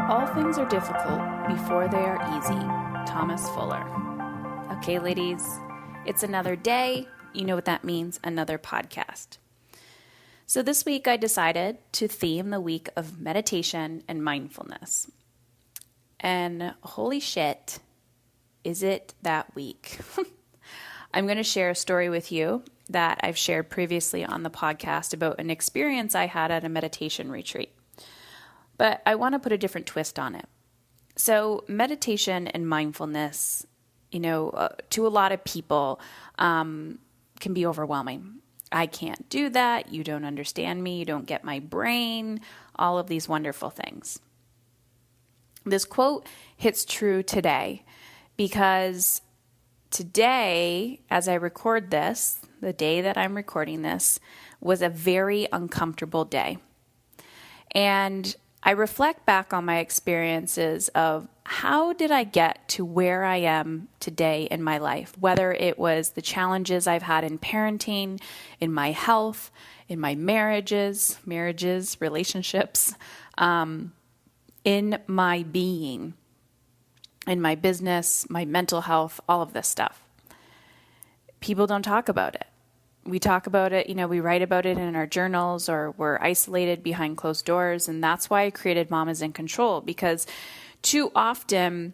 All things are difficult before they are easy. Thomas Fuller. Okay, ladies, it's another day. You know what that means, another podcast. So this week I decided to theme the week of meditation and mindfulness. And holy shit, is it that week? I'm going to share a story with you that I've shared previously on the podcast about an experience I had at a meditation retreat. But I want to put a different twist on it. So meditation and mindfulness, to a lot of people can be overwhelming. I can't do that. You don't understand me. You don't get my brain. All of these wonderful things. This quote hits true today because today, as I record this, the day that I'm recording this, was a very uncomfortable day. And I reflect back on my experiences of how did I get to where I am today in my life, whether it was the challenges I've had in parenting, in my health, in my marriages, relationships, in my being, in my business, my mental health, all of this stuff. People don't talk about it. We talk about it, we write about it in our journals, or we're isolated behind closed doors. And that's why I created Mamas in Control, because too often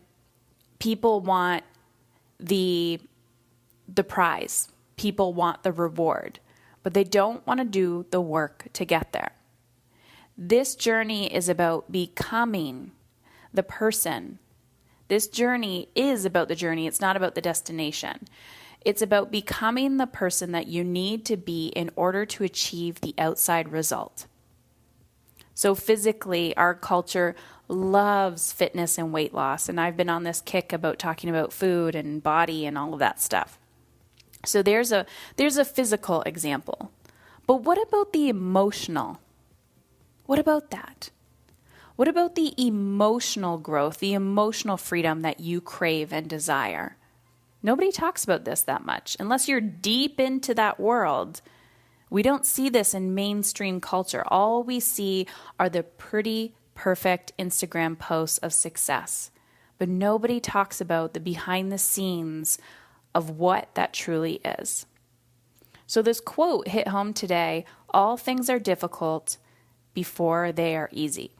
people want the prize. People want the reward, but they don't want to do the work to get there. This journey is about becoming the person. This journey is about the journey. It's not about the destination. It's about becoming the person that you need to be in order to achieve the outside result. So physically, our culture loves fitness and weight loss. And I've been on this kick about talking about food and body and all of that stuff. So there's a physical example. But what about the emotional? What about that? What about the emotional growth, the emotional freedom that you crave and desire? Nobody talks about this that much. Unless you're deep into that world, we don't see this in mainstream culture. All we see are the pretty, perfect Instagram posts of success. But nobody talks about the behind the scenes of what that truly is. So this quote hit home today: all things are difficult before they are easy.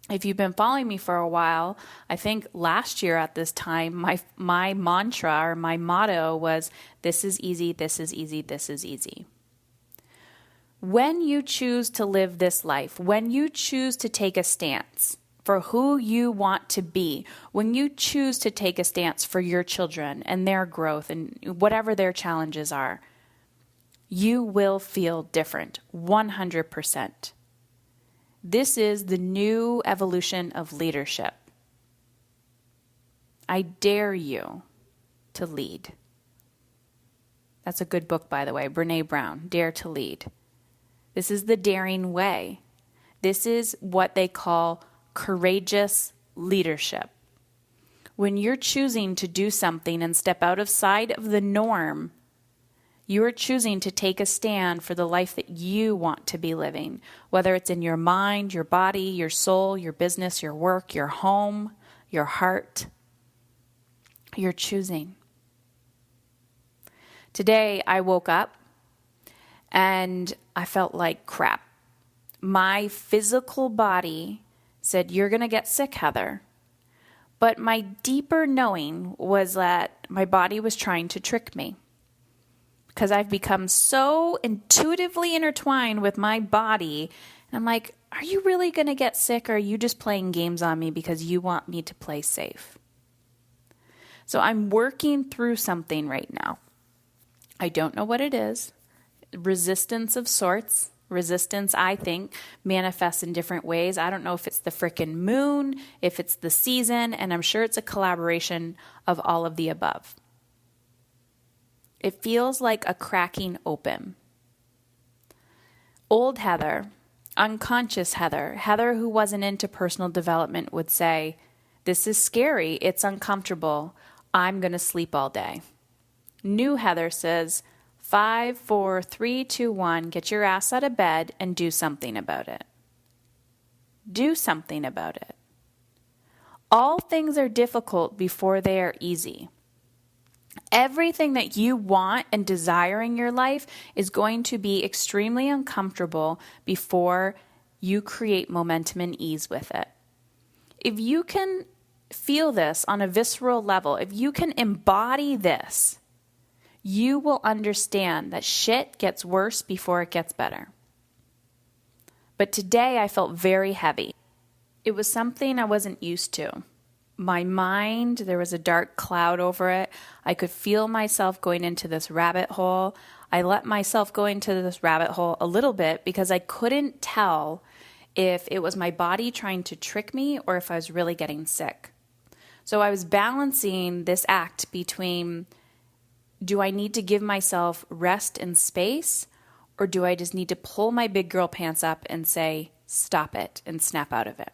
If you've been following me for a while, I think last year at this time, my mantra or my motto was, this is easy, this is easy, this is easy. When you choose to live this life, when you choose to take a stance for who you want to be, when you choose to take a stance for your children and their growth and whatever their challenges are, you will feel different, 100%. This is the new evolution of leadership. I dare you to lead. That's a good book, by the way, Brené Brown, Dare to Lead. This is the daring way. This is what they call courageous leadership. When you're choosing to do something and step outside of the norm, you are choosing to take a stand for the life that you want to be living, whether it's in your mind, your body, your soul, your business, your work, your home, your heart. You're choosing. Today, I woke up and I felt like crap. My physical body said, you're going to get sick, Heather. But my deeper knowing was that my body was trying to trick me. Because I've become so intuitively intertwined with my body. And I'm like, are you really going to get sick, or are you just playing games on me because you want me to play safe? So I'm working through something right now. I don't know what it is. Resistance of sorts. Resistance, I think, manifests in different ways. I don't know if it's the frickin' moon, if it's the season, and I'm sure it's a collaboration of all of the above. It feels like a cracking open. Old Heather, unconscious Heather, Heather who wasn't into personal development would say, this is scary, it's uncomfortable, I'm going to sleep all day. New Heather says, 5, 4, 3, 2, 1, get your ass out of bed and do something about it. Do something about it. All things are difficult before they are easy. Everything that you want and desire in your life is going to be extremely uncomfortable before you create momentum and ease with it. If you can feel this on a visceral level, if you can embody this, you will understand that shit gets worse before it gets better. But today I felt very heavy. It was something I wasn't used to. My mind, there was a dark cloud over it. I could feel myself going into this rabbit hole. I let myself go into this rabbit hole a little bit because I couldn't tell if it was my body trying to trick me or if I was really getting sick. So I was balancing this act between, do I need to give myself rest and space, or do I just need to pull my big girl pants up and say, stop it, and snap out of it?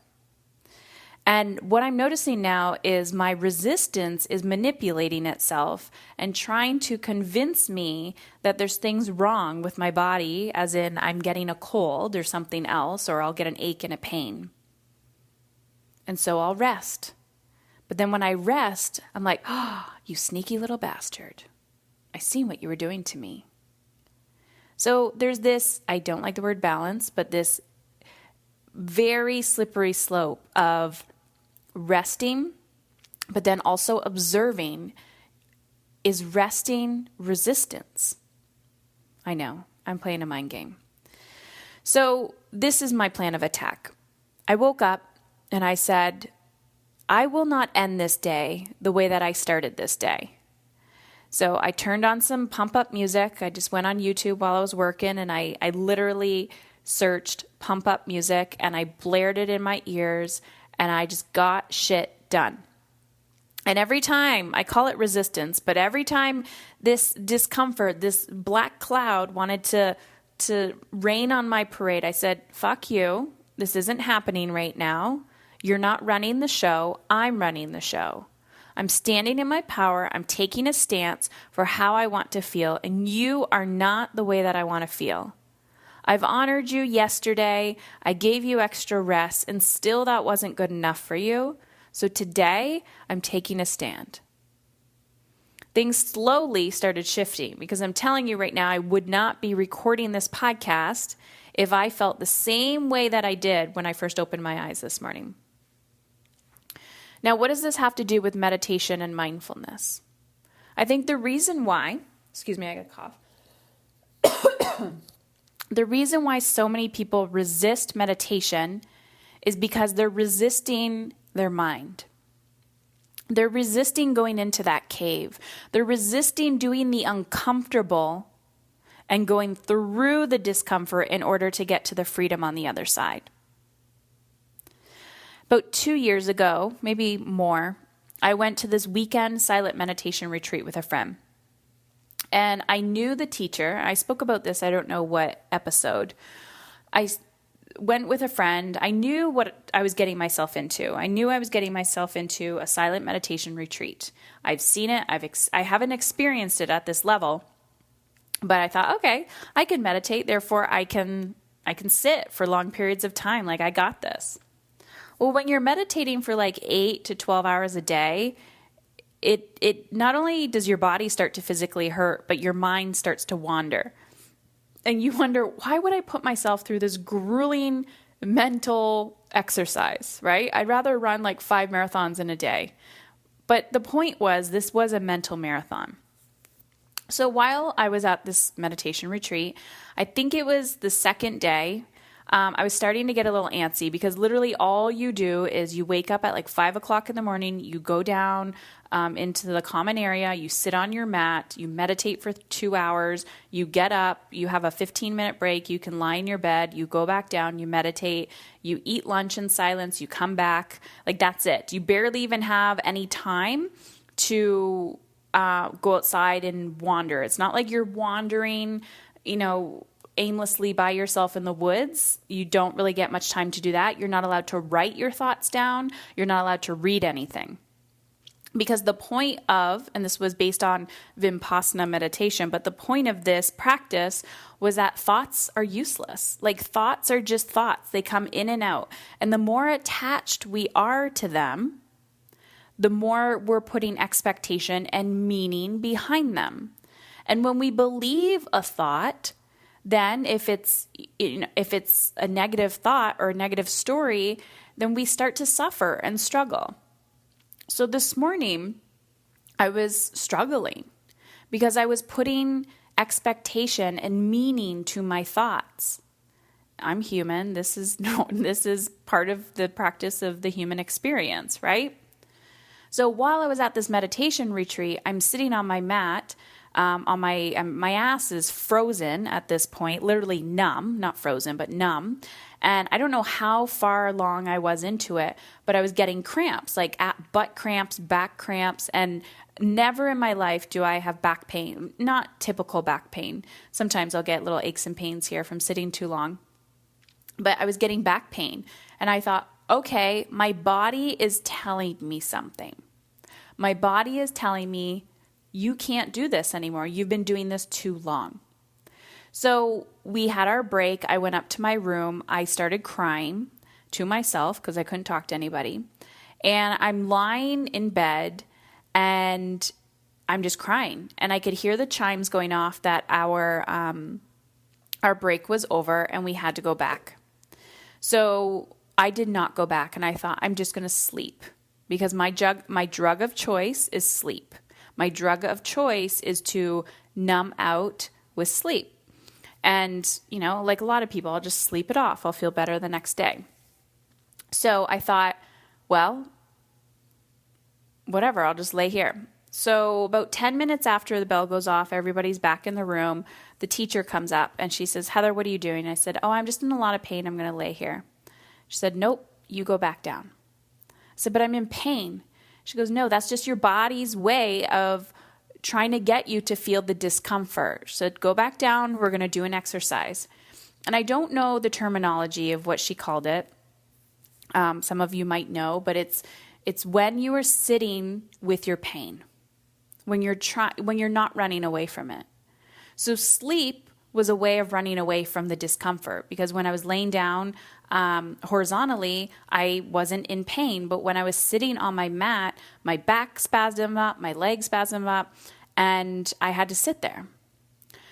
And what I'm noticing now is my resistance is manipulating itself and trying to convince me that there's things wrong with my body, as in I'm getting a cold or something else, or I'll get an ache and a pain. And so I'll rest. But then when I rest, I'm like, oh, you sneaky little bastard. I seen what you were doing to me. So there's this, I don't like the word balance, but this very slippery slope of resting, but then also observing. Is resting resistance? I know, I'm playing a mind game. So this is my plan of attack. I woke up and I said, I will not end this day the way that I started this day. So I turned on some pump up music. I just went on YouTube while I was working, and I literally searched pump up music and I blared it in my ears, and I just got shit done. And every time, I call it resistance, but every time this discomfort, this black cloud wanted to rain on my parade, I said, fuck you. This isn't happening right now. You're not running the show. I'm running the show. I'm standing in my power. I'm taking a stance for how I want to feel, and you are not the way that I want to feel. I've honored you yesterday. I gave you extra rest, and still that wasn't good enough for you. So today, I'm taking a stand. Things slowly started shifting because I'm telling you right now, I would not be recording this podcast if I felt the same way that I did when I first opened my eyes this morning. Now, what does this have to do with meditation and mindfulness? I think the reason why, excuse me, I got a cough. The reason why so many people resist meditation is because they're resisting their mind. They're resisting going into that cave. They're resisting doing the uncomfortable and going through the discomfort in order to get to the freedom on the other side. About 2 years ago, maybe more, I went to this weekend silent meditation retreat with a friend. And I knew the teacher. I spoke about this, I don't know what episode. I went with a friend. I knew what I was getting myself into. I knew I was getting myself into a silent meditation retreat. I've seen it. I haven't experienced it at this level. But I thought, okay, I can meditate. Therefore, I can sit for long periods of time. Like, I got this. Well, when you're meditating for like 8 to 12 hours a day, it not only does your body start to physically hurt, but your mind starts to wander. And you wonder, why would I put myself through this grueling mental exercise, right? I'd rather run like 5 marathons in a day. But the point was, this was a mental marathon. So while I was at this meditation retreat, I think it was the second day, I was starting to get a little antsy because literally all you do is you wake up at like 5 o'clock in the morning, you go down into the common area, you sit on your mat, you meditate for 2 hours, you get up, you have a 15-minute break, you can lie in your bed, you go back down, you meditate, you eat lunch in silence, you come back, like that's it. You barely even have any time to go outside and wander. It's not like you're wandering, aimlessly by yourself in the woods. You don't really get much time to do that. You're not allowed to write your thoughts down. You're not allowed to read anything. Because the point of, and this was based on Vipassana meditation, but the point of this practice was that thoughts are useless. Like thoughts are just thoughts. They come in and out. And the more attached we are to them, the more we're putting expectation and meaning behind them. And when we believe a thought, then if it's a negative thought or a negative story, then we start to suffer and struggle. So this morning, I was struggling because I was putting expectation and meaning to my thoughts. I'm human. This is part of the practice of the human experience, right? So while I was at this meditation retreat, I'm sitting on my mat. On my ass is frozen at this point, literally numb, not frozen, but numb. And I don't know how far along I was into it, but I was getting cramps, like butt cramps, back cramps, and never in my life do I have back pain, not typical back pain. Sometimes I'll get little aches and pains here from sitting too long, but I was getting back pain. And I thought, okay, my body is telling me something. My body is telling me, you can't do this anymore. You've been doing this too long. So we had our break. I went up to my room. I started crying to myself because I couldn't talk to anybody. And I'm lying in bed and I'm just crying. And I could hear the chimes going off that our break was over and we had to go back. So I did not go back, and I thought, I'm just going to sleep because my drug of choice is sleep. My drug of choice is to numb out with sleep. And, like a lot of people, I'll just sleep it off. I'll feel better the next day. So I thought, well, whatever, I'll just lay here. So about 10 minutes after the bell goes off, everybody's back in the room. The teacher comes up and she says, Heather, what are you doing? I said, I'm just in a lot of pain. I'm going to lay here. She said, nope, you go back down. I said, but I'm in pain. She goes, no, that's just your body's way of trying to get you to feel the discomfort. So go back down. We're going to do an exercise. And I don't know the terminology of what she called it. Some of you might know, but it's when you are sitting with your pain, when you're not running away from it. So sleep was a way of running away from the discomfort, because when I was laying down horizontally, I wasn't in pain. But when I was sitting on my mat, my back spasmed up, my legs spasmed up, and I had to sit there.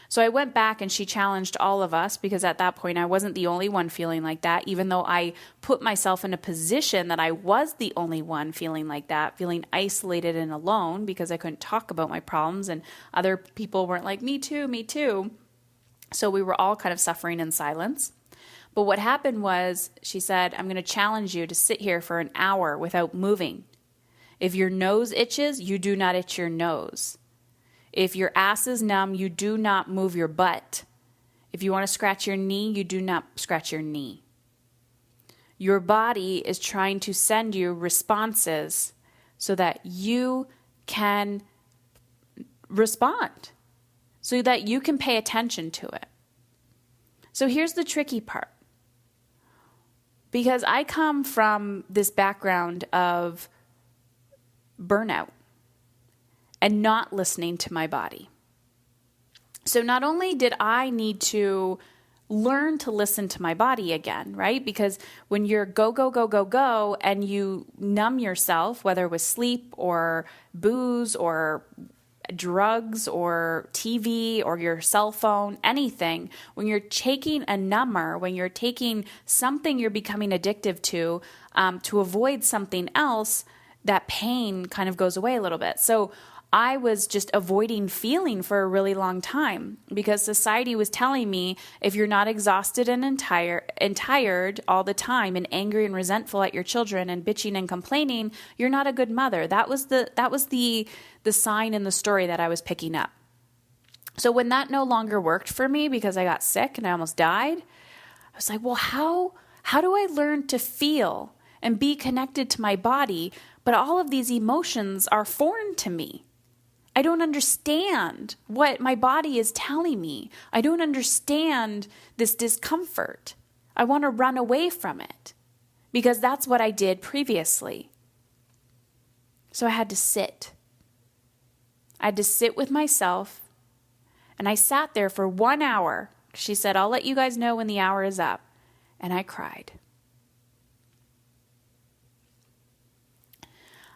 So I went back and she challenged all of us, because at that point I wasn't the only one feeling like that, even though I put myself in a position that I was the only one feeling like that, feeling isolated and alone because I couldn't talk about my problems and other people weren't like, me too, me too. So we were all kind of suffering in silence. But what happened was, she said, I'm going to challenge you to sit here for an hour without moving. If your nose itches, you do not itch your nose. If your ass is numb, you do not move your butt. If you want to scratch your knee, you do not scratch your knee. Your body is trying to send you responses so that you can respond, so that you can pay attention to it. So here's the tricky part. Because I come from this background of burnout and not listening to my body. So not only did I need to learn to listen to my body again, right? Because when you're go, go, go, go, go, and you numb yourself, whether it was sleep or booze or drugs or TV or your cell phone, anything, when you're taking a number, when you're taking something you're becoming addictive to avoid something else, that pain kind of goes away a little bit. So I was just avoiding feeling for a really long time, because society was telling me, if you're not exhausted and tired all the time and angry and resentful at your children and bitching and complaining, you're not a good mother. That was the sign in the story that I was picking up. So when that no longer worked for me, because I got sick and I almost died, I was like, well, how do I learn to feel and be connected to my body, but all of these emotions are foreign to me? I don't understand what my body is telling me. I don't understand this discomfort. I want to run away from it, because that's what I did previously. So I had to sit. I had to sit with myself, and I sat there for 1 hour. She said, I'll let you guys know when the hour is up. And I cried.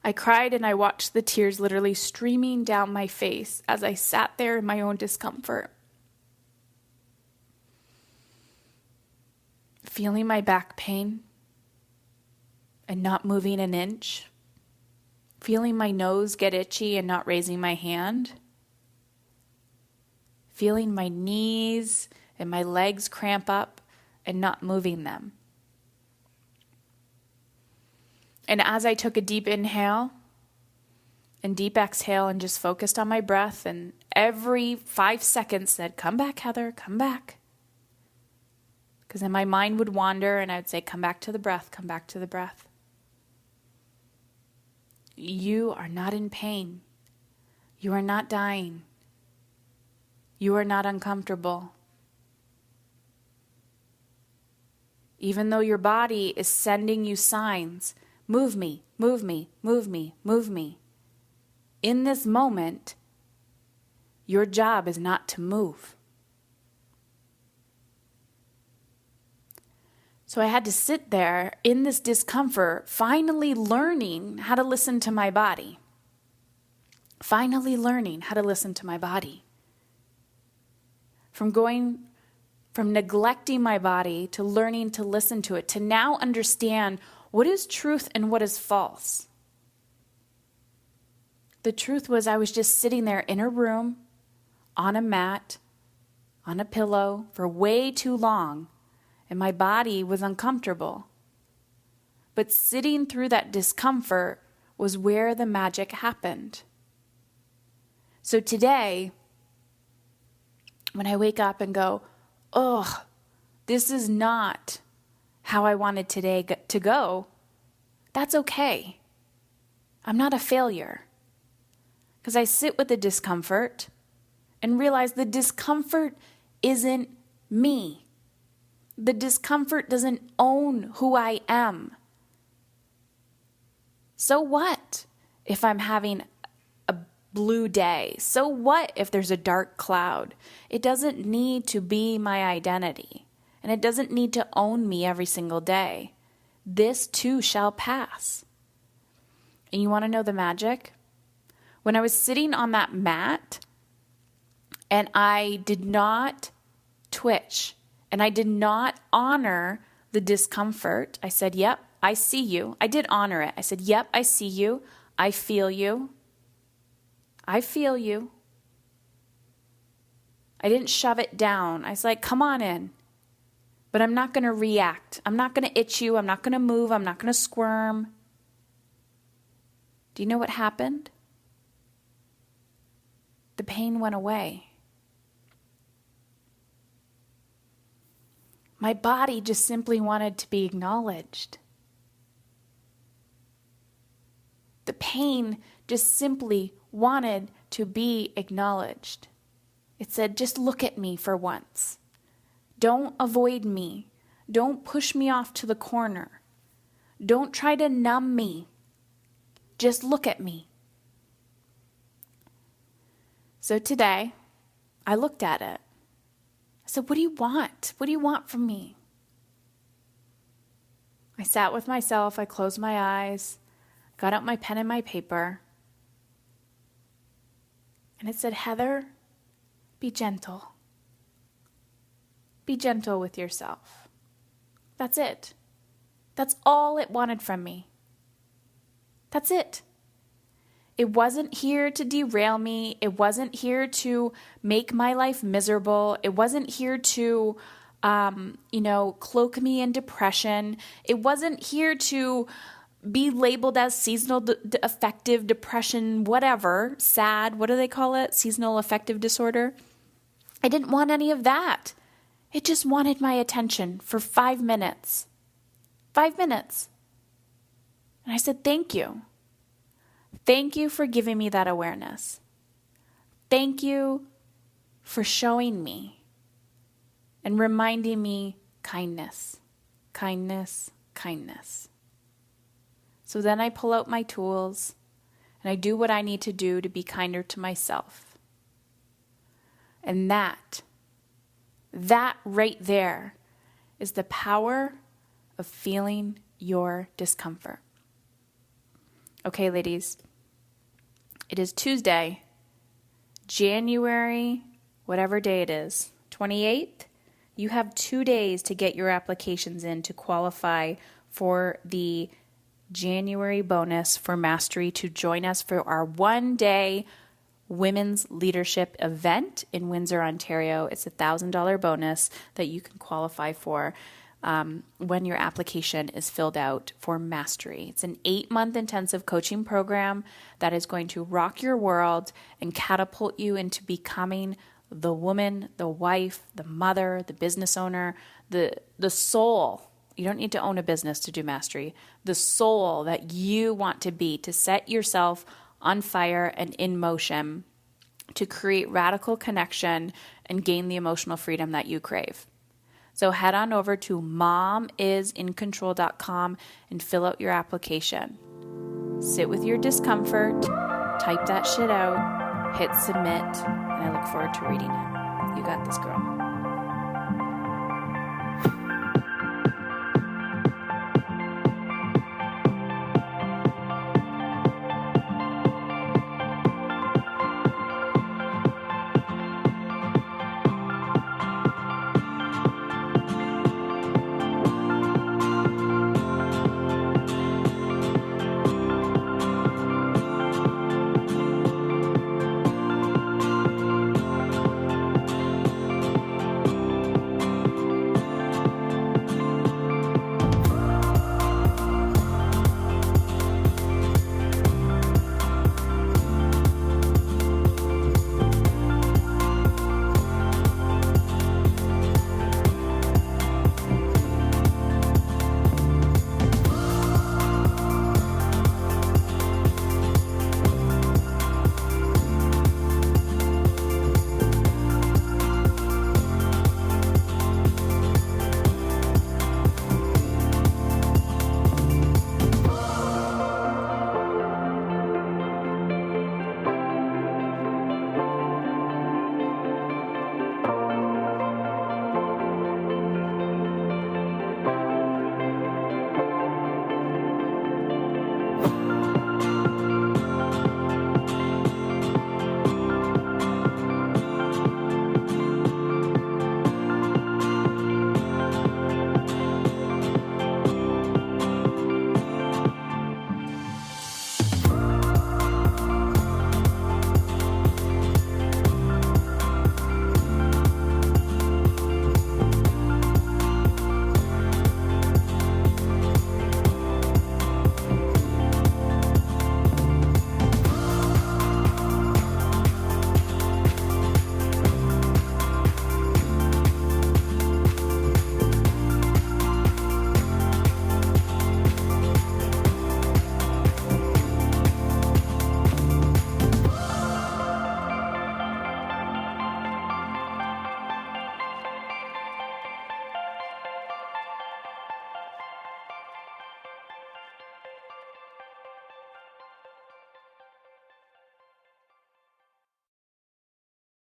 I cried and I watched the tears literally streaming down my face as I sat there in my own discomfort. Feeling my back pain and not moving an inch. Feeling my nose get itchy and not raising my hand. Feeling my knees and my legs cramp up and not moving them. And as I took a deep inhale and deep exhale and just focused on my breath, and every 5 seconds said, "Come back, Heather, come back." Because then my mind would wander and I would say, "Come back to the breath, come back to the breath." You are not in pain. You are not dying. You are not uncomfortable. Even though your body is sending you signs, move me, move me, move me, move me. In this moment, your job is not to move. So I had to sit there in this discomfort, finally learning how to listen to my body. Finally learning how to listen to my body. From neglecting my body to learning to listen to it, to now understand what is truth and what is false. The truth was I was just sitting there in a room, on a mat, on a pillow for way too long, and my body was uncomfortable. But sitting through that discomfort was where the magic happened. So today, when I wake up and go, "Oh, this is not how I wanted today to go," that's okay. I'm not a failure. Because I sit with the discomfort and realize the discomfort isn't me. The discomfort doesn't own who I am. So what if I'm having a blue day? So what if there's a dark cloud? It doesn't need to be my identity, and it doesn't need to own me every single day. This too shall pass. And you want to know the magic? When I was sitting on that mat and I did not twitch and I did not honor the discomfort, I said, "Yep, I see you." I did honor it. I said, "Yep, I see you. I feel you. I feel you." I didn't shove it down. I was like, "Come on in." But I'm not going to react. I'm not going to itch you. I'm not going to move. I'm not going to squirm. Do you know what happened? The pain went away. My body just simply wanted to be acknowledged. The pain just simply wanted to be acknowledged. It said, "Just look at me for once. Don't avoid me. Don't push me off to the corner. Don't try to numb me. Just look at me." So today, I looked at it. I said, "What do you want? What do you want from me?" I sat with myself. I closed my eyes, got out my pen and my paper, and it said, "Heather, be gentle. Be gentle with yourself." That's it. That's all it wanted from me. That's it. It wasn't here to derail me. It wasn't here to make my life miserable. It wasn't here to, cloak me in depression. It wasn't here to be labeled as seasonal affective depression, whatever, sad, what do they call it? Seasonal affective disorder. I didn't want any of that. It just wanted my attention for 5 minutes. 5 minutes. And I said, "Thank you. Thank you for giving me that awareness. Thank you for showing me and reminding me kindness, kindness, kindness." So then I pull out my tools and I do what I need to do to be kinder to myself. And that right there is the power of feeling your discomfort. Okay, ladies, it is Tuesday, January, whatever day it is, 28th. You have 2 days to get your applications in to qualify for the January bonus for Mastery to join us for our 1-day women's leadership event in Windsor, Ontario. It's a $1,000 bonus that you can qualify for when your application is filled out for Mastery. It's an 8-month intensive coaching program that is going to rock your world and catapult you into becoming the woman, the wife, the mother, the business owner, the soul. You don't need to own a business to do Mastery. The soul that you want to be, to set yourself on fire and in motion, to create radical connection and gain the emotional freedom that you crave. So head on over to momisincontrol.com and fill out your application. Sit with your discomfort, type that shit out, hit submit, and I look forward to reading it. You got this, girl.